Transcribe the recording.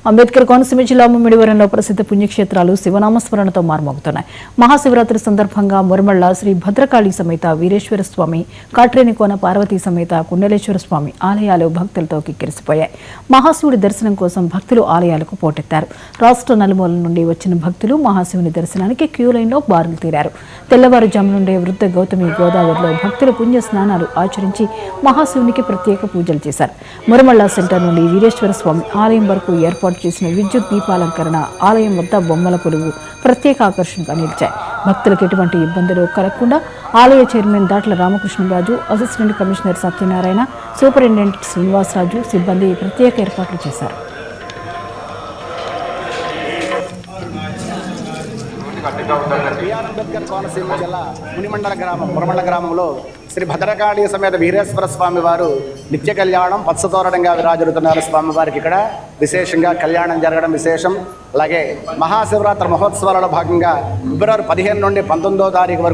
అంబేద్కర్ కోనసీమ జిల్లా ముమ్మిడివరంలో ప్రసిద్ధ పుణ్యక్షేత్రాలు శివనామస్మరణతో మార్మోగుతున్నాయి. మహాశివరాత్రి సందర్భంగా మురమళ్ళ శ్రీ భద్రకాళి సమేత వీరేశ్వర స్వామి, కాట్రేనికోన పార్వతీ సమేత కుండలేశ్వర స్వామి ఆలయాలు భక్తులతో కిక్కిరిసిపోయాయి. మహాశివుడి దర్శనం కోసం భక్తులు ఆలయాలకు పోటెత్తారు. రాష్ట్ర నలుమూలల నుండి వచ్చిన భక్తులు మహాశివుని దర్శనానికి క్యూ లైన్లో బారులు తీరారు. తెల్లవారుజాము నుండే వృద్ధ గౌతమి గోదావరిలో భక్తులు పుణ్య స్నానాలు ఆచరించి మహాశివునికి ప్రత్యేక పూజలు చేశారు. మురమళ్ళ సెంటర్ నుండి వీరేశ్వర స్వామి ఆలయం వరకు ఏర్పాటు చేసిన విద్యుత్ దీపాలంకరణ, ఆలయం వద్ద బొమ్మల కొలువు ప్రత్యేక ఆకర్షణగా నిలిచాయి. భక్తులకు ఎటువంటి ఇబ్బందులు కలగకుండా ఆలయ chairman Datla Ramakrishna Raju, assistant commissioner Satyanarayana, superintendent Srinivasaraju సిబ్బంది ప్రత్యేక ఏర్పాట్లు చేశారు. అంబేద్కర్ కోనసీమ జిల్లా మురమండల గ్రామంలో శ్రీ భద్రకాళి సమేత వీరేశ్వర స్వామి వారు నిత్య కళ్యాణం పచ్చతోరణంగా విరాజుతున్నారు. స్వామివారికి ఇక్కడ విశేషంగా కళ్యాణం జరగడం విశేషం. అలాగే మహాశివరాత్రి మహోత్సవాలలో భాగంగా ఫిబ్రవరి 15 నుండి 19వ తారీఖు వరకు